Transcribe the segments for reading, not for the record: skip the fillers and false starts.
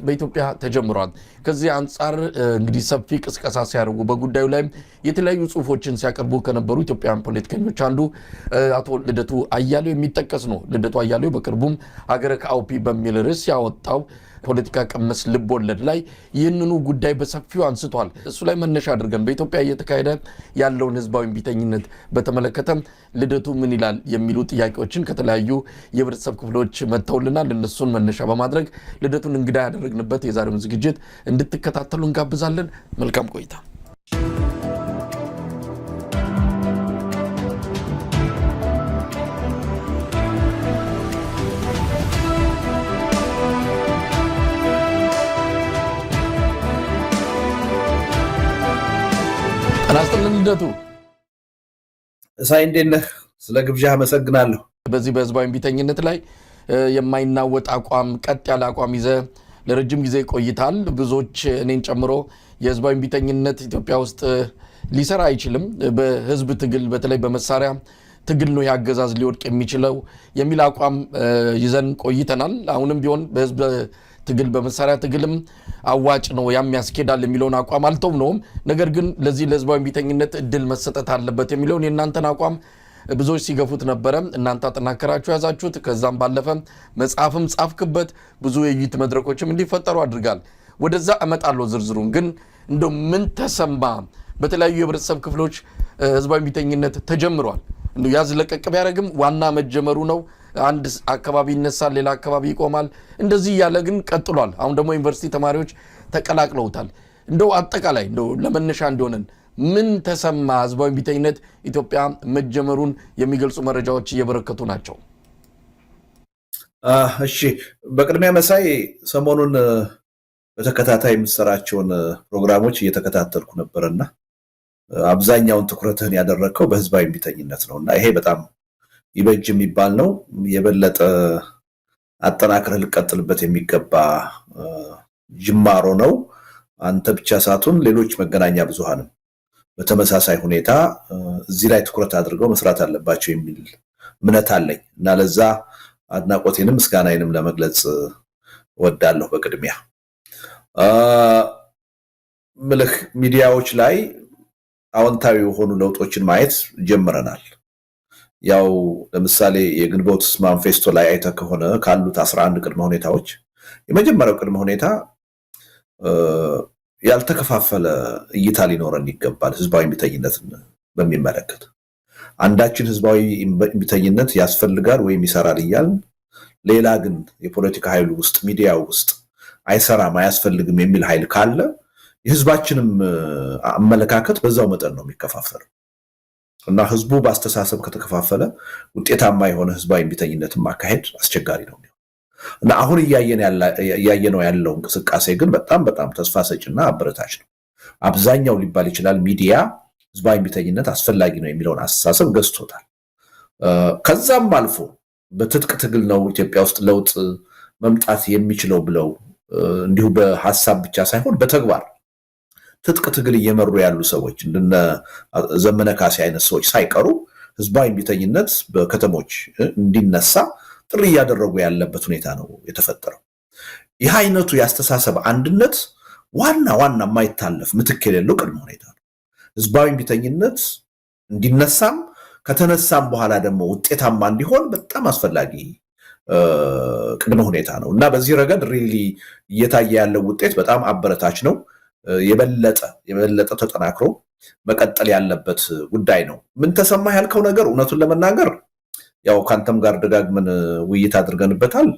በኢትዮጵያ ተጀምሯል። ከዚህ አንፃር እንግዲህ ሰፊ ቅስቀሳ ሲያደርጉ በጉዳዩ ላይ የተለያዩ ጽሁፎችን ሲያቀርቡ ከነበሩ ኢትዮጵያውያን ፖለቲከኞች አንዱ አቶ ልደቱ አያሌው የሚጠቀስ ነው። ልደቱ አያሌው በቅርቡም ሀገረ ከአውፒ በሚል ርዕስ ያወጣው ፖለቲካ ቀመስ ልቦለድ ላይ ይህንኑ ጉዳይ በሰፊው አንስቷል። እሱ ላይ መነሻ አድርገን በኢትዮጵያ እየተካሄደ ያለውን ህዝባዊ እምቢተኝነት በተመለከተ ልደቱ ምን ይላል የሚሉ ጥያቄዎችን ከተለያዩ የህብረተሰብ ክፍሎች መጥተውልናል። እነሱን መነሻ በማድረግ ልደቱን እንግዳ ያደረግንበት የዛሬውን ዝግጅት እንድትከታተሉ እንጋብዛለን። መልካም ቆይታ። አናስተልን ልደቱ ሳይ እንዴት ነህ? ስለ ግብዣ አመሰግናለሁ። በዚህ በህዝባዊ እምቢተኝነት ላይ የማይናወጥ አቋም፣ ቀጥ ያለ አቋም ይዘህ ለረጅም ጊዜ ቆይታል። ብዙዎች እኔን ጨምሮ የህዝባዊ እምቢተኝነት ኢትዮጵያ ውስጥ ሊሰራ አይችልም፣ በህዝብ ትግል በተለይ በመሳሪያ ትግል ነው ያገዛዝ ሊወድቅ የሚችለው የሚል አቋም ይዘን ቆይተናል። አሁንም ቢሆን በህዝብ ትግል በመሳሪያ ትግልም አዋጭ ነው ያም ያስኬዳል የሚለውን አቋም አልተውነውም። ነገር ግን ለዚህ ለህዝባዊ እምቢተኝነት እድል መሰጠት አለበት የሚለውን የእናንተን አቋም ብዙዎች ሲገፉት ነበረ። እናንተ አጠናከራችሁ ያዛችሁት። ከዛም ባለፈ መጽሐፍም ጻፍክበት፣ ብዙ የውይይት መድረኮችም እንዲፈጠሩ አድርጋል። ወደዛ እመጣለሁ ዝርዝሩን። ግን እንደው ምን ተሰማ? በተለያዩ የህብረተሰብ ክፍሎች ህዝባዊ እምቢተኝነት ተጀምሯል። እንደው ያዝ ለቀቅ ቢያደርግም ዋና መጀመሩ ነው። አንድ አካባቢ ይነሳል፣ ሌላ አካባቢ ይቆማል። እንደዚህ እያለ ግን ቀጥሏል። አሁን ደግሞ ዩኒቨርሲቲ ተማሪዎች ተቀላቅለውታል። እንደው አጠቃላይ እንደው ለመነሻ እንዲሆነን ምን ተሰማ? ህዝባዊ እምቢተኝነት ኢትዮጵያ መጀመሩን የሚገልጹ መረጃዎች እየበረከቱ ናቸው። እሺ፣ በቅድሚያ መሳይ ሰሞኑን በተከታታይ የምትሰራቸውን ፕሮግራሞች እየተከታተልኩ ነበርና አብዛኛውን ትኩረትህን ያደረግከው በህዝባዊ እምቢተኝነት ነውና ይሄ በጣም ይበጅ የሚባል ነው። የበለጠ አጠናክረህ ልቀጥልበት የሚገባ ጅማሮ ነው። አንተ ብቻ ሳትሆን ሌሎች መገናኛ ብዙሃንም በተመሳሳይ ሁኔታ እዚህ ላይ ትኩረት አድርገው መስራት አለባቸው የሚል እምነት አለኝ እና ለዛ አድናቆቴንም ምስጋናዬንም ለመግለጽ እወዳለሁ። በቅድሚያ ምልህ ሚዲያዎች ላይ አዎንታዊ የሆኑ ለውጦችን ማየት ጀምረናል። ያው ለምሳሌ የግንቦት ማንፌስቶ ላይ አይተህ ከሆነ ካሉት 11 ቅድመ ሁኔታዎች የመጀመሪያው ቅድመ ሁኔታ ያልተከፋፈለ እይታ ሊኖረን ይገባል። ህዝባዊ እምቢተኝነትን በሚመለከት አንዳችን ህዝባዊ እምቢተኝነት ያስፈልጋል ወይም ይሰራል እያልን ሌላ ግን የፖለቲካ ኃይሉ ውስጥ ሚዲያው ውስጥ አይሰራም አያስፈልግም የሚል ኃይል ካለ የህዝባችንም አመለካከት በዛው መጠን ነው የሚከፋፈለው እና ህዝቡ በአስተሳሰብ ከተከፋፈለ ውጤታማ የሆነ ህዝባዊ እምቢተኝነትን ማካሄድ አስቸጋሪ ነው እና አሁን እያየነው ያለው እንቅስቃሴ ግን በጣም በጣም ተስፋ ሰጪና አበረታች ነው። አብዛኛው ሊባል ይችላል ሚዲያ ህዝባዊ እምቢተኝነት አስፈላጊ ነው የሚለውን አስተሳሰብ ገዝቶታል። ከዛም አልፎ በትጥቅ ትግል ነው ኢትዮጵያ ውስጥ ለውጥ መምጣት የሚችለው ብለው እንዲሁ በሐሳብ ብቻ ሳይሆን በተግባር ትጥቅ ትግል እየመሩ ያሉ ሰዎች እንደነ ዘመነ ካሴ አይነት ሰዎች ሳይቀሩ ህዝባዊ እምቢተኝነት በከተሞች እንዲነሳ ጥሪ እያደረጉ ያለበት ሁኔታ ነው የተፈጠረው። ይህ አይነቱ ያስተሳሰብ አንድነት ዋና የማይታለፍ ምትክ የሌለው ቅድመ ሁኔታ ነው። ህዝባዊ እምቢተኝነት እንዲነሳም ከተነሳም በኋላ ደግሞ ውጤታማ እንዲሆን በጣም አስፈላጊ ቅድመ ሁኔታ ነው እና በዚህ ረገድ ሪሊ እየታየ ያለው ውጤት በጣም አበረታች ነው። የበለጠ ተጠናክሮ መቀጠል ያለበት ጉዳይ ነው። ምን ተሰማ ያልከው ነገር እውነቱን ለመናገር ያው ካንተም ጋር ደጋግመን ውይይት አድርገንበታል።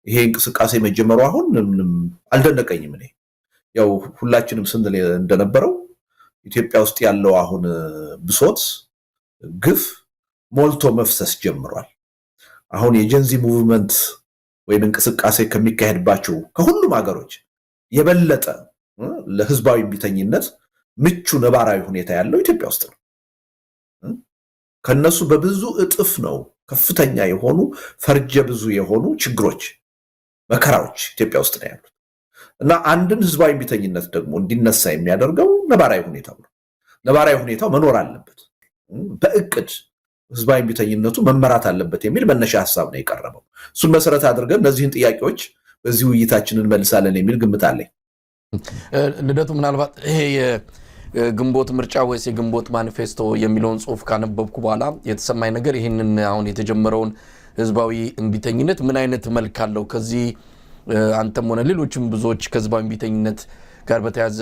ይሄ እንቅስቃሴ መጀመሩ አሁን ምንም አልደነቀኝም። እኔ ያው ሁላችንም ስንል እንደነበረው ኢትዮጵያ ውስጥ ያለው አሁን ብሶት፣ ግፍ ሞልቶ መፍሰስ ጀምሯል። አሁን የጀንዚ ሙቭመንት ወይም እንቅስቃሴ ከሚካሄድባቸው ከሁሉም ሀገሮች የበለጠ ለህዝባዊ እምቢተኝነት ምቹ ነባራዊ ሁኔታ ያለው ኢትዮጵያ ውስጥ ነው። ከነሱ በብዙ እጥፍ ነው ከፍተኛ የሆኑ ፈርጀ ብዙ የሆኑ ችግሮች፣ መከራዎች ኢትዮጵያ ውስጥ ነው ያሉት እና አንድን ህዝባዊ እምቢተኝነት ደግሞ እንዲነሳ የሚያደርገው ነባራዊ ሁኔታው ነው። ነባራዊ ሁኔታው መኖር አለበት። በእቅድ ህዝባዊ እምቢተኝነቱ መመራት አለበት የሚል መነሻ ሐሳብ ነው የቀረበው። እሱን መሰረት አድርገን እነዚህን ጥያቄዎች በዚህ ውይይታችንን መልሳለን የሚል ግምት አለኝ። ልደቱ ምናልባት ይሄ የግንቦት ምርጫ ወይስ የግንቦት ማኒፌስቶ የሚለውን ጽሁፍ ካነበብኩ በኋላ የተሰማኝ ነገር ይህንን አሁን የተጀመረውን ህዝባዊ እምቢተኝነት ምን አይነት መልክ አለው ከዚህ አንተም ሆነ ሌሎችም ብዙዎች ከህዝባዊ እምቢተኝነት ጋር በተያዘ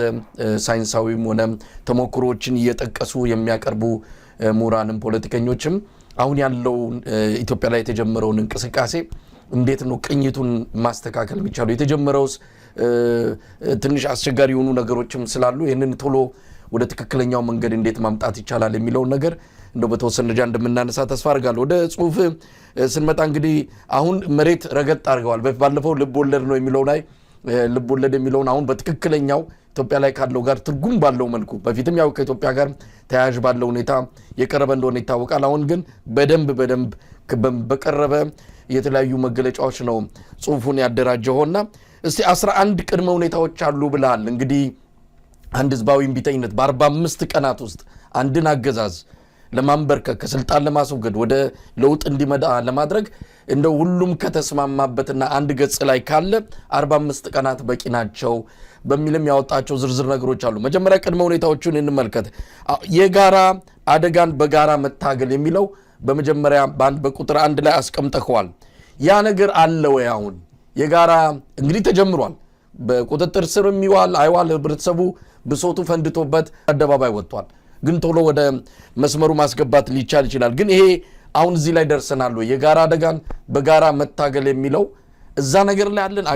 ሳይንሳዊም ሆነ ተሞክሮዎችን እየጠቀሱ የሚያቀርቡ ምሁራንም ፖለቲከኞችም አሁን ያለው ኢትዮጵያ ላይ የተጀመረውን እንቅስቃሴ እንዴት ነው ቅኝቱን ማስተካከል የሚቻለው? የተጀመረውስ ትንሽ አስቸጋሪ የሆኑ ነገሮችም ስላሉ ይህንን ቶሎ ወደ ትክክለኛው መንገድ እንዴት ማምጣት ይቻላል የሚለውን ነገር እንደው በተወሰነ ደረጃ እንደምናነሳ ተስፋ አድርጋለሁ። ወደ ጽሁፍ ስንመጣ እንግዲህ አሁን መሬት ረገጥ አድርገዋል። ባለፈው ልብ ወለድ ነው የሚለው ላይ ልብ ወለድ የሚለውን አሁን በትክክለኛው ኢትዮጵያ ላይ ካለው ጋር ትርጉም ባለው መልኩ በፊትም ያው ከኢትዮጵያ ጋር ተያያዥ ባለው ሁኔታ የቀረበ እንደሆነ ይታወቃል። አሁን ግን በደንብ በቀረበ የተለያዩ መገለጫዎች ነው ጽሁፉን ያደራጀውና እስቲ 11 ቅድመ ሁኔታዎች አሉ ብለሃል። እንግዲህ አንድ ህዝባዊ እምቢተኝነት በ45 ቀናት ውስጥ አንድን አገዛዝ ለማንበርከክ ከስልጣን ለማስወገድ ወደ ለውጥ እንዲመጣ ለማድረግ እንደው ሁሉም ከተስማማበትና አንድ ገጽ ላይ ካለ 45 ቀናት በቂ ናቸው በሚልም ያወጣቸው ዝርዝር ነገሮች አሉ። መጀመሪያ ቅድመ ሁኔታዎቹን እንመልከት። የጋራ አደጋን በጋራ መታገል የሚለው በመጀመሪያ በቁጥር 1 ላይ አስቀምጠዋል። ያ ነገር አለ ወይ? አሁን የጋራ እንግዲህ ተጀምሯል። በቁጥጥር ስር የሚዋል አይዋል ህብረተሰቡ ብሶቱ ፈንድቶበት አደባባይ ወጥቷል። ግን ቶሎ ወደ መስመሩ ማስገባት ሊቻል ይችላል። ግን ይሄ አሁን እዚህ ላይ ደርሰናል ወይ? የጋራ አደጋን በጋራ መታገል የሚለው እዛ ነገር ላይ አለን?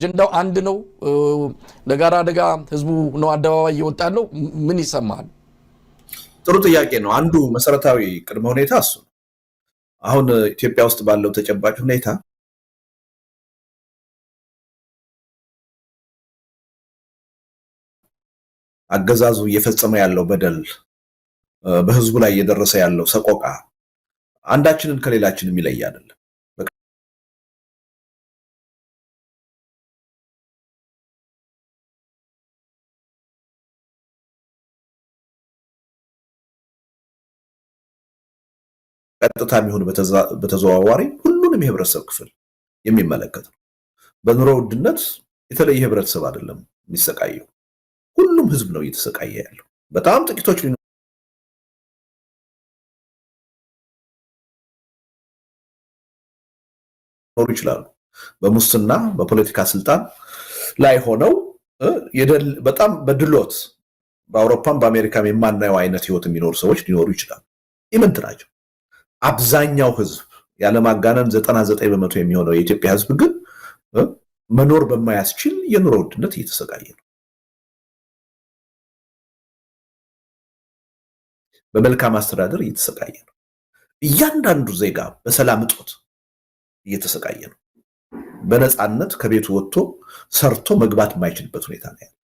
አጀንዳው አንድ ነው። ለጋራ አደጋ ህዝቡ ነው አደባባይ እየወጣ ያለው። ምን ይሰማል? ጥሩ ጥያቄ ነው። አንዱ መሰረታዊ ቅድመ ሁኔታ እሱ ነው። አሁን ኢትዮጵያ ውስጥ ባለው ተጨባጭ ሁኔታ አገዛዙ እየፈጸመ ያለው በደል፣ በህዝቡ ላይ እየደረሰ ያለው ሰቆቃ አንዳችንን ከሌላችን የሚለይ አይደለም። ቀጥታ የሚሆን በተዘዋዋሪ ሁሉንም የህብረተሰብ ክፍል የሚመለከት ነው። በኑሮ ውድነት የተለየ ህብረተሰብ አይደለም የሚሰቃየው፣ ሁሉም ህዝብ ነው እየተሰቃየ ያለው። በጣም ጥቂቶች ሊኖሩ ይችላሉ በሙስና በፖለቲካ ስልጣን ላይ ሆነው በጣም በድሎት በአውሮፓም በአሜሪካም የማናየው አይነት ህይወት የሚኖሩ ሰዎች ሊኖሩ ይችላሉ። ኢምንት ናቸው። አብዛኛው ህዝብ ያለማጋነን 99% የሚሆነው የኢትዮጵያ ህዝብ ግን መኖር በማያስችል የኑሮ ውድነት እየተሰቃየ ነው። በመልካም አስተዳደር እየተሰቃየ ነው። እያንዳንዱ ዜጋ በሰላም እጦት እየተሰቃየ ነው። በነፃነት ከቤቱ ወጥቶ ሰርቶ መግባት የማይችልበት ሁኔታ ነው ያለው።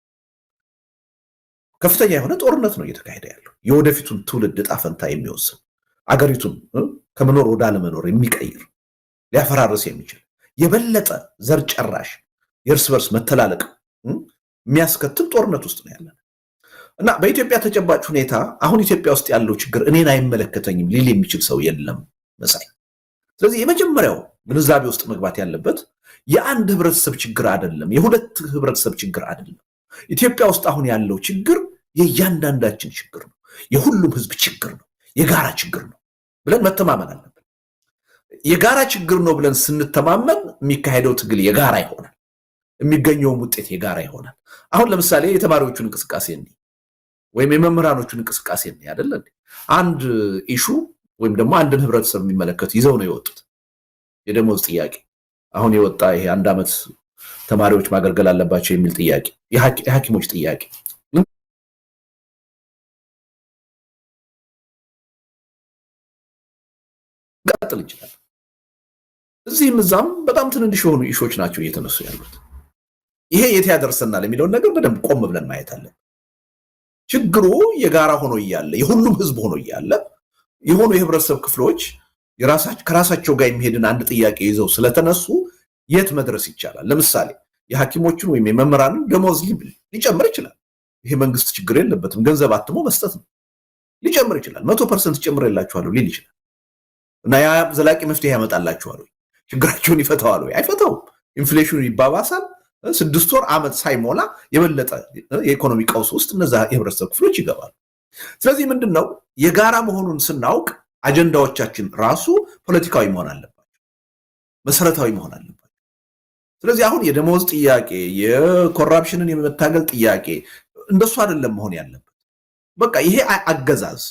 ከፍተኛ የሆነ ጦርነት ነው እየተካሄደ ያለው። የወደፊቱን ትውልድ ዕጣ ፈንታ የሚወስን አገሪቱን ከመኖር ወደ አለመኖር የሚቀይር ሊያፈራርስ የሚችል የበለጠ ዘር ጨራሽ የእርስ በርስ መተላለቅ የሚያስከትል ጦርነት ውስጥ ነው ያለን እና በኢትዮጵያ ተጨባጭ ሁኔታ አሁን ኢትዮጵያ ውስጥ ያለው ችግር እኔን አይመለከተኝም ሊል የሚችል ሰው የለም መሳይ። ስለዚህ የመጀመሪያው ግንዛቤ ውስጥ መግባት ያለበት የአንድ ህብረተሰብ ችግር አይደለም፣ የሁለት ህብረተሰብ ችግር አይደለም። ኢትዮጵያ ውስጥ አሁን ያለው ችግር የእያንዳንዳችን ችግር ነው፣ የሁሉም ህዝብ ችግር ነው፣ የጋራ ችግር ነው ብለን መተማመን አለብን። የጋራ ችግር ነው ብለን ስንተማመን የሚካሄደው ትግል የጋራ ይሆናል፣ የሚገኘውም ውጤት የጋራ ይሆናል። አሁን ለምሳሌ የተማሪዎቹን እንቅስቃሴ ወይም የመምህራኖቹን እንቅስቃሴ አይደለ አንድ ኢሹ ወይም ደግሞ አንድን ህብረተሰብ የሚመለከት ይዘው ነው የወጡት። የደሞዝ ጥያቄ አሁን የወጣ ይሄ 1 ዓመት ተማሪዎች ማገልገል አለባቸው የሚል ጥያቄ፣ የሐኪሞች ጥያቄ ልንቀጥል እንችላለን። እዚህም እዛም በጣም ትንንሽ የሆኑ ኢሾች ናቸው እየተነሱ ያሉት። ይሄ የት ያደርሰናል የሚለውን ነገር በደንብ ቆም ብለን ማየት አለን። ችግሩ የጋራ ሆኖ እያለ የሁሉም ህዝብ ሆኖ እያለ የሆኑ የህብረተሰብ ክፍሎች ከራሳቸው ጋር የሚሄድን አንድ ጥያቄ ይዘው ስለተነሱ የት መድረስ ይቻላል? ለምሳሌ የሐኪሞችን ወይም የመምህራንን ደሞዝ ሊጨምር ይችላል። ይሄ መንግስት ችግር የለበትም፣ ገንዘብ አትሞ መስጠት ነው። ሊጨምር ይችላል። 100% ጨምሬላችኋለሁ ሊል ይችላል። እና ያ ዘላቂ መፍትሄ ያመጣላችኋል ወይ? ችግራቸውን ይፈታዋል ወይ? አይፈታውም። ኢንፍሌሽኑ ይባባሳል። 6 ወር ዓመት ሳይሞላ የበለጠ የኢኮኖሚ ቀውስ ውስጥ እነዛ የህብረተሰብ ክፍሎች ይገባሉ። ስለዚህ ምንድነው የጋራ መሆኑን ስናውቅ አጀንዳዎቻችን ራሱ ፖለቲካዊ መሆን አለባቸው፣ መሰረታዊ መሆን አለባቸው። ስለዚህ አሁን የደሞዝ ጥያቄ፣ የኮራፕሽንን የመታገል ጥያቄ እንደሱ አይደለም መሆን ያለበት። በቃ ይሄ አገዛዝ